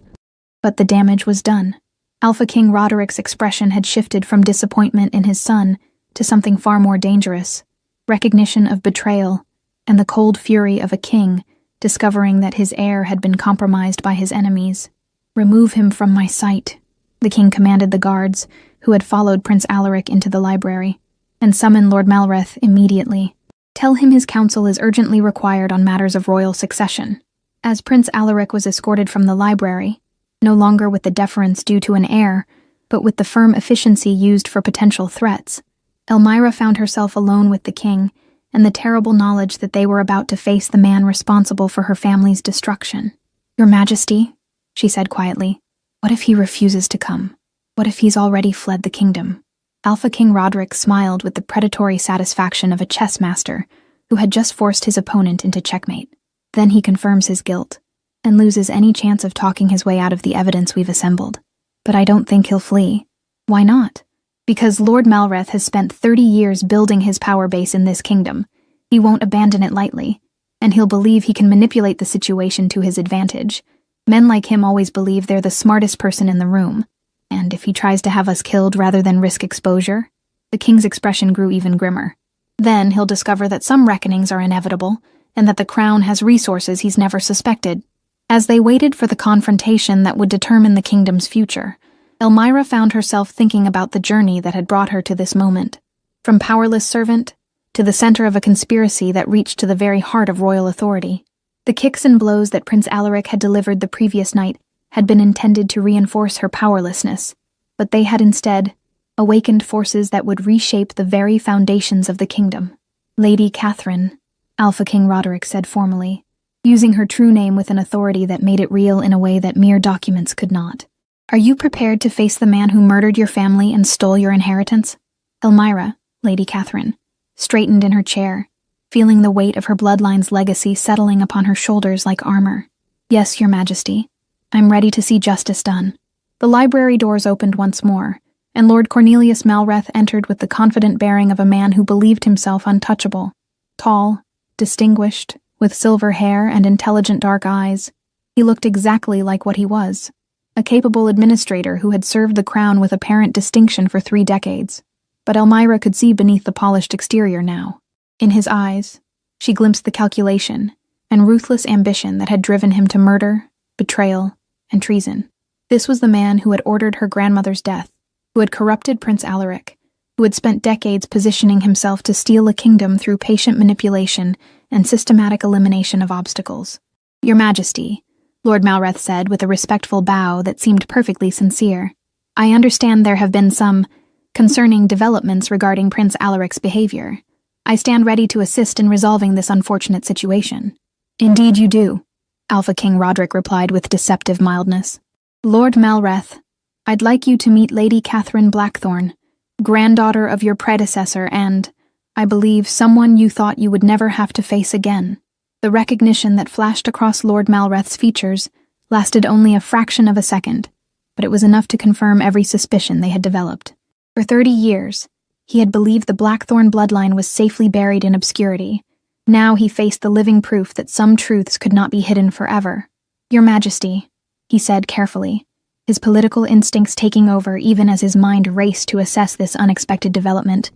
But the damage was done. Alpha King Roderick's expression had shifted from disappointment in his son to something far more dangerous, recognition of betrayal, and the cold fury of a king discovering that his heir had been compromised by his enemies. "Remove him from my sight," the king commanded the guards, who had followed Prince Alaric into the library, "and summon Lord Malreth immediately. Tell him his counsel is urgently required on matters of royal succession." As Prince Alaric was escorted from the library, no longer with the deference due to an heir, but with the firm efficiency used for potential threats, Elmira found herself alone with the king and the terrible knowledge that they were about to face the man responsible for her family's destruction. "Your Majesty," she said quietly, "what if he refuses to come? What if he's already fled the kingdom?" Alpha King Roderick smiled with the predatory satisfaction of a chess master who had just forced his opponent into checkmate. "Then he confirms his guilt and loses any chance of talking his way out of the evidence we've assembled. But I don't think he'll flee." "Why not?" "Because Lord Malreth has spent 30 years building his power base in this kingdom. He won't abandon it lightly, and he'll believe he can manipulate the situation to his advantage. Men like him always believe they're the smartest person in the room. And if he tries to have us killed rather than risk exposure," the king's expression grew even grimmer, "then he'll discover that some reckonings are inevitable, and that the crown has resources he's never suspected." As they waited for the confrontation that would determine the kingdom's future, Elmira found herself thinking about the journey that had brought her to this moment. From powerless servant to the center of a conspiracy that reached to the very heart of royal authority. The kicks and blows that Prince Alaric had delivered the previous night had been intended to reinforce her powerlessness, but they had instead awakened forces that would reshape the very foundations of the kingdom. "Lady Catherine," Alpha King Roderick said formally, using her true name with an authority that made it real in a way that mere documents could not. "Are you prepared to face the man who murdered your family and stole your inheritance?" Elmira, Lady Catherine, straightened in her chair, feeling the weight of her bloodline's legacy settling upon her shoulders like armor. "Yes, Your Majesty. I'm ready to see justice done." The library doors opened once more, and Lord Cornelius Malreth entered with the confident bearing of a man who believed himself untouchable. Tall, distinguished, with silver hair and intelligent dark eyes, he looked exactly like what he was, a capable administrator who had served the crown with apparent distinction for 3 decades. But Elmira could see beneath the polished exterior now. In his eyes, she glimpsed the calculation and ruthless ambition that had driven him to murder, betrayal, and treason. This was the man who had ordered her grandmother's death, who had corrupted Prince Alaric, who had spent decades positioning himself to steal a kingdom through patient manipulation and systematic elimination of obstacles. "Your Majesty," Lord Malreth said with a respectful bow that seemed perfectly sincere, "I understand there have been some concerning developments regarding Prince Alaric's behavior. I stand ready to assist in resolving this unfortunate situation." "Indeed you do," Alpha King Roderick replied with deceptive mildness. "Lord Malreth, I'd like you to meet Lady Catherine Blackthorne, granddaughter of your predecessor and, I believe, someone you thought you would never have to face again." The recognition that flashed across Lord Malreth's features lasted only a fraction of a second, but it was enough to confirm every suspicion they had developed. For 30 years, he had believed the Blackthorne bloodline was safely buried in obscurity. Now he faced the living proof that some truths could not be hidden forever. "Your Majesty," he said carefully, his political instincts taking over even as his mind raced to assess this unexpected development,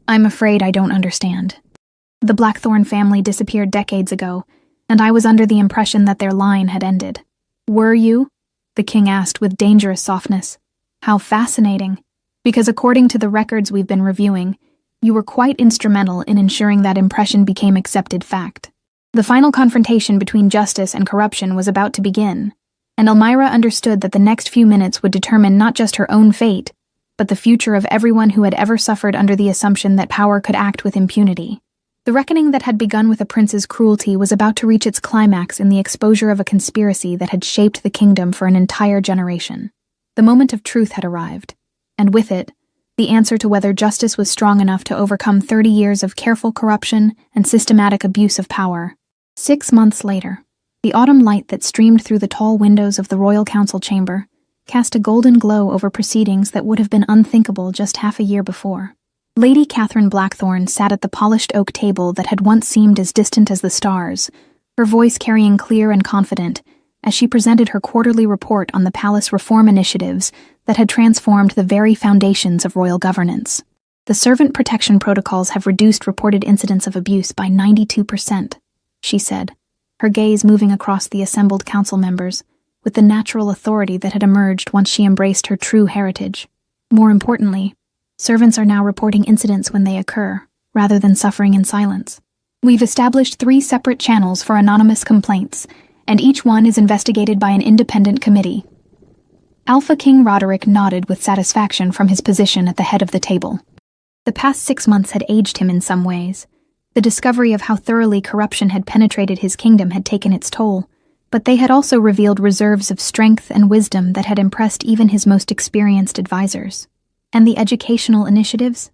"I'm afraid I don't understand. The Blackthorne family disappeared decades ago, and I was under the impression that their line had ended." "Were you?" the king asked with dangerous softness. "How fascinating. Because according to the records we've been reviewing, you were quite instrumental in ensuring that impression became accepted fact." The final confrontation between justice and corruption was about to begin, and Elmira understood that the next few minutes would determine not just her own fate, but the future of everyone who had ever suffered under the assumption that power could act with impunity. The reckoning that had begun with a prince's cruelty was about to reach its climax in the exposure of a conspiracy that had shaped the kingdom for an entire generation. The moment of truth had arrived, and with it, the answer to whether justice was strong enough to overcome 30 years of careful corruption and systematic abuse of power. 6 months later, the autumn light that streamed through the tall windows of the royal council chamber cast a golden glow over proceedings that would have been unthinkable just half a year before. Lady Catherine Blackthorne sat at the polished oak table that had once seemed as distant as the stars, her voice carrying clear and confident as she presented her quarterly report on the palace reform initiatives that had transformed the very foundations of royal governance. "The servant protection protocols have reduced reported incidents of abuse by 92%, she said, her gaze moving across the assembled council members, with the natural authority that had emerged once she embraced her true heritage. More importantly, servants are now reporting incidents when they occur, rather than suffering in silence. We've established 3 separate channels for anonymous complaints, and each one is investigated by an independent committee. Alpha King Roderick nodded with satisfaction from his position at the head of the table. The past 6 months had aged him in some ways. The discovery of how thoroughly corruption had penetrated his kingdom had taken its toll, but they had also revealed reserves of strength and wisdom that had impressed even his most experienced advisors. And the educational initiatives?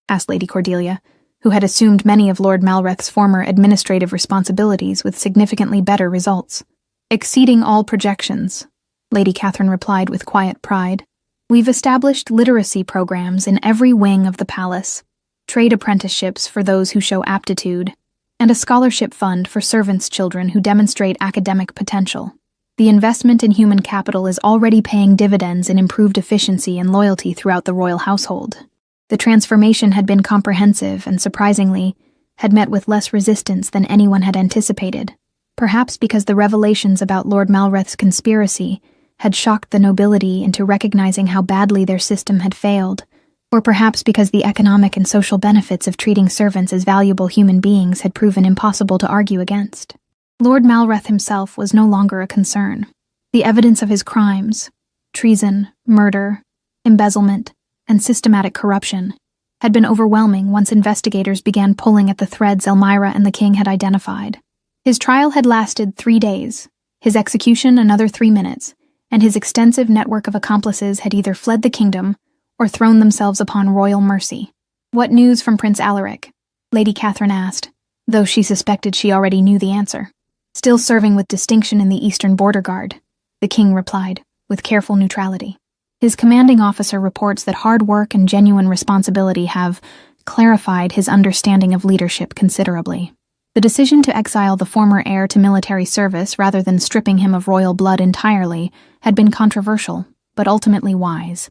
Asked Lady Cordelia, who had assumed many of Lord Malreth's former administrative responsibilities with significantly better results. Exceeding all projections, Lady Catherine replied with quiet pride. We've established literacy programs in every wing of the palace, trade apprenticeships for those who show aptitude, and a scholarship fund for servants' children who demonstrate academic potential. The investment in human capital is already paying dividends in improved efficiency and loyalty throughout the royal household. The transformation had been comprehensive and, surprisingly, had met with less resistance than anyone had anticipated, perhaps because the revelations about Lord Malreth's conspiracy had shocked the nobility into recognizing how badly their system had failed, or perhaps because the economic and social benefits of treating servants as valuable human beings had proven impossible to argue against. Lord Malreth himself was no longer a concern. The evidence of his crimes, treason, murder, embezzlement, and systematic corruption, had been overwhelming once investigators began pulling at the threads Elmira and the king had identified. His trial had lasted 3 days, his execution another 3 minutes, and his extensive network of accomplices had either fled the kingdom or thrown themselves upon royal mercy. "What news from Prince Alaric?" Lady Catherine asked, though she suspected she already knew the answer. "Still serving with distinction in the Eastern Border Guard," the king replied, with careful neutrality. His commanding officer reports that hard work and genuine responsibility have clarified his understanding of leadership considerably. The decision to exile the former heir to military service rather than stripping him of royal blood entirely had been controversial, but ultimately wise.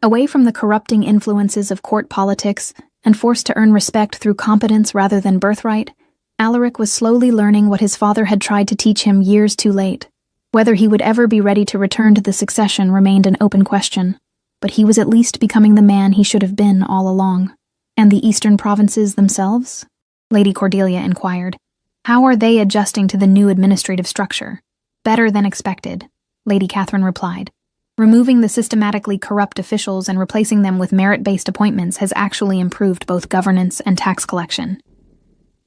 Away from the corrupting influences of court politics and forced to earn respect through competence rather than birthright, Alaric was slowly learning what his father had tried to teach him years too late. Whether he would ever be ready to return to the succession remained an open question, but he was at least becoming the man he should have been all along. And the eastern provinces themselves? Lady Cordelia inquired. How are they adjusting to the new administrative structure? Better than expected, Lady Catherine replied. Removing the systematically corrupt officials and replacing them with merit-based appointments has actually improved both governance and tax collection.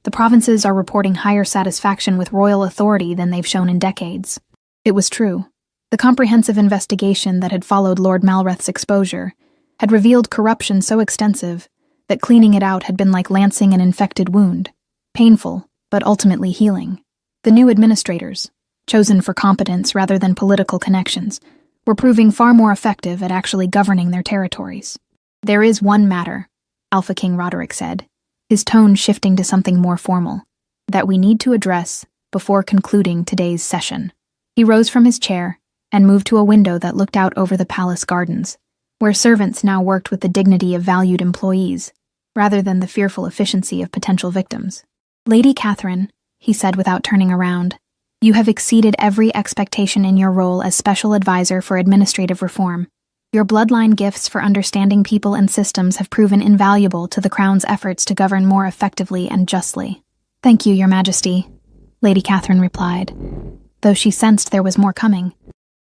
The provinces are reporting higher satisfaction with royal authority than they've shown in decades. It was true. The comprehensive investigation that had followed Lord Malreth's exposure had revealed corruption so extensive that cleaning it out had been like lancing an infected wound, painful, but ultimately healing. The new administrators, chosen for competence rather than political connections, were proving far more effective at actually governing their territories. There is one matter, Alpha King Roderick said, his tone shifting to something more formal, that we need to address before concluding today's session. He rose from his chair and moved to a window that looked out over the palace gardens, where servants now worked with the dignity of valued employees, rather than the fearful efficiency of potential victims. Lady Catherine, he said without turning around, you have exceeded every expectation in your role as special advisor for administrative reform. Your bloodline gifts for understanding people and systems have proven invaluable to the Crown's efforts to govern more effectively and justly. Thank you, Your Majesty, Lady Catherine replied, though she sensed there was more coming.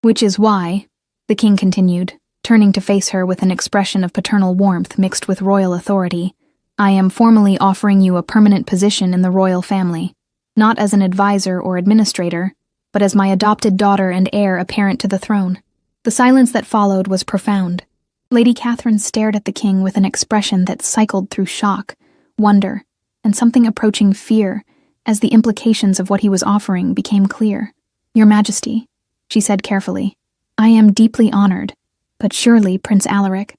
Which is why, the king continued, turning to face her with an expression of paternal warmth mixed with royal authority, I am formally offering you a permanent position in the royal family, not as an advisor or administrator, but as my adopted daughter and heir apparent to the throne. The silence that followed was profound. Lady Catherine stared at the king with an expression that cycled through shock, wonder, and something approaching fear as the implications of what he was offering became clear. Your Majesty, she said carefully, I am deeply honored, but surely Prince Alaric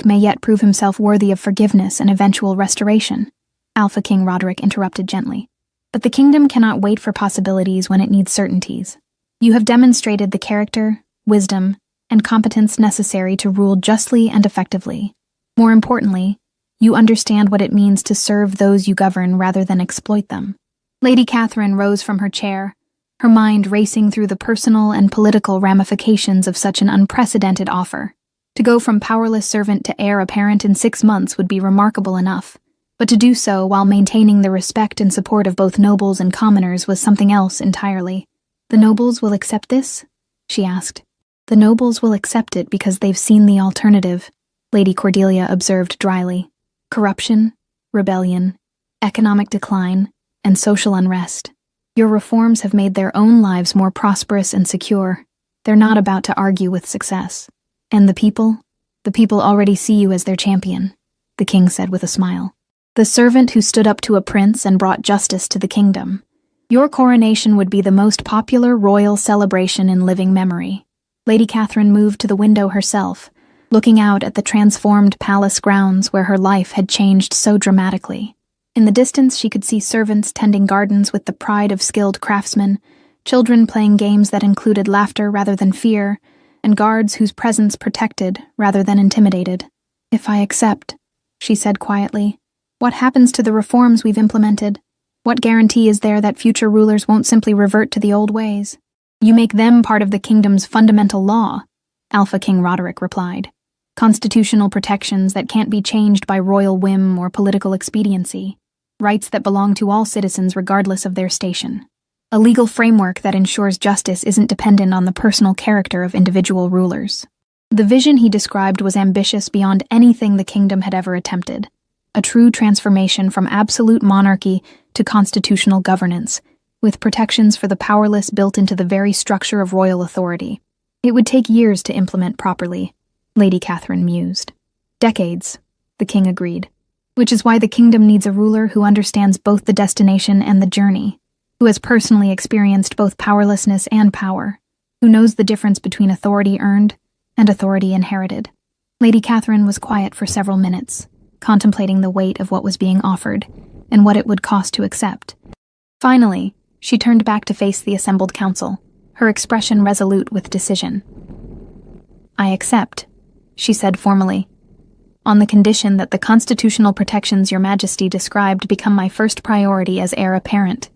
may yet prove himself worthy of forgiveness and eventual restoration, Alpha King Roderick interrupted gently. But the kingdom cannot wait for possibilities when it needs certainties. You have demonstrated the character, wisdom, and competence necessary to rule justly and effectively. More importantly, you understand what it means to serve those you govern rather than exploit them. Lady Catherine rose from her chair, her mind racing through the personal and political ramifications of such an unprecedented offer. To go from powerless servant to heir apparent in 6 months would be remarkable enough, but to do so while maintaining the respect and support of both nobles and commoners was something else entirely. "The nobles will accept this?" she asked. "The nobles will accept it because they've seen the alternative," Lady Cordelia observed dryly. "Corruption, rebellion, economic decline, and social unrest. Your reforms have made their own lives more prosperous and secure. They're not about to argue with success. And the people? The people already see you as their champion," the king said with a smile. "The servant who stood up to a prince and brought justice to the kingdom. Your coronation would be the most popular royal celebration in living memory." Lady Catherine moved to the window herself, looking out at the transformed palace grounds where her life had changed so dramatically. In the distance she could see servants tending gardens with the pride of skilled craftsmen, children playing games that included laughter rather than fear, and guards whose presence protected rather than intimidated. "If I accept," she said quietly, "what happens to the reforms we've implemented? What guarantee is there that future rulers won't simply revert to the old ways?" "You make them part of the kingdom's fundamental law," Alpha King Roderick replied. "Constitutional protections that can't be changed by royal whim or political expediency. Rights that belong to all citizens regardless of their station. A legal framework that ensures justice isn't dependent on the personal character of individual rulers." The vision he described was ambitious beyond anything the kingdom had ever attempted. A true transformation from absolute monarchy to constitutional governance, with protections for the powerless built into the very structure of royal authority. It would take years to implement properly, Lady Catherine mused. "Decades," the king agreed. "Which is why the kingdom needs a ruler who understands both the destination and the journey, who has personally experienced both powerlessness and power, who knows the difference between authority earned and authority inherited." Lady Catherine was quiet for several minutes, contemplating the weight of what was being offered and what it would cost to accept. Finally, she turned back to face the assembled council, her expression resolute with decision. "I accept," she said formally, "on the condition that the constitutional protections Your Majesty described become my first priority as heir apparent.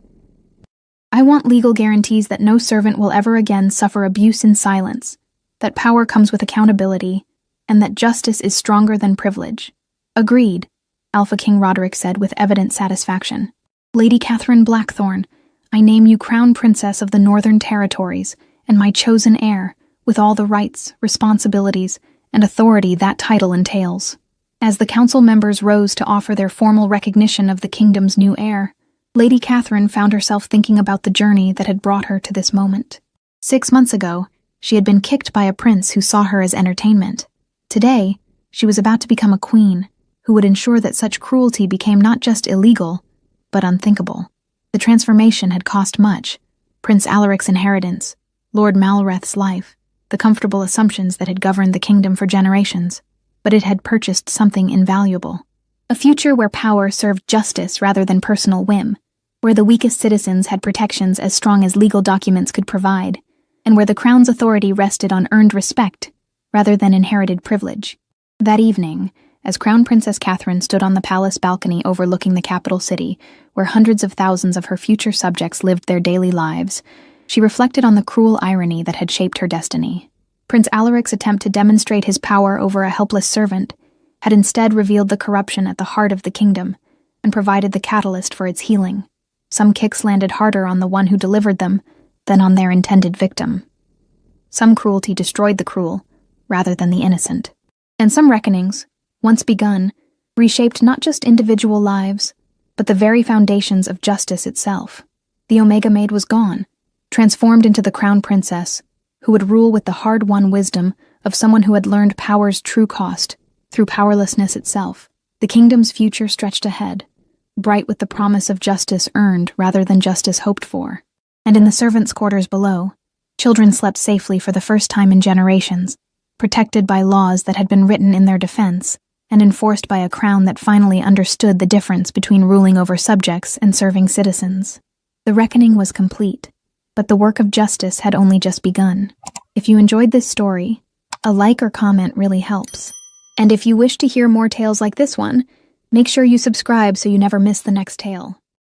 I want legal guarantees that no servant will ever again suffer abuse in silence, that power comes with accountability, and that justice is stronger than privilege." "Agreed," Alpha King Roderick said with evident satisfaction. "Lady Catherine Blackthorne, I name you Crown Princess of the Northern Territories and my chosen heir, with all the rights, responsibilities, and authority that title entails." As the council members rose to offer their formal recognition of the kingdom's new heir, Lady Catherine found herself thinking about the journey that had brought her to this moment. 6 months ago, she had been kicked by a prince who saw her as entertainment. Today, she was about to become a queen who would ensure that such cruelty became not just illegal, but unthinkable. The transformation had cost much: Prince Alaric's inheritance, Lord Malreth's life, the comfortable assumptions that had governed the kingdom for generations, but it had purchased something invaluable. A future where power served justice rather than personal whim, where the weakest citizens had protections as strong as legal documents could provide, and where the crown's authority rested on earned respect rather than inherited privilege. That evening, as Crown Princess Catherine stood on the palace balcony overlooking the capital city, where hundreds of thousands of her future subjects lived their daily lives, she reflected on the cruel irony that had shaped her destiny. Prince Alaric's attempt to demonstrate his power over a helpless servant had instead revealed the corruption at the heart of the kingdom and provided the catalyst for its healing. Some kicks landed harder on the one who delivered them than on their intended victim. Some cruelty destroyed the cruel rather than the innocent. And some reckonings, once begun, reshaped not just individual lives, but the very foundations of justice itself. The Omega Maid was gone, transformed into the Crown Princess, who would rule with the hard-won wisdom of someone who had learned power's true cost through powerlessness itself. The kingdom's future stretched ahead, bright with the promise of justice earned rather than justice hoped for. And in the servants' quarters below, children slept safely for the first time in generations, protected by laws that had been written in their defense and enforced by a crown that finally understood the difference between ruling over subjects and serving citizens. The reckoning was complete, but the work of justice had only just begun. If you enjoyed this story, a like or comment really helps. And if you wish to hear more tales like this one, make sure you subscribe so you never miss the next tale.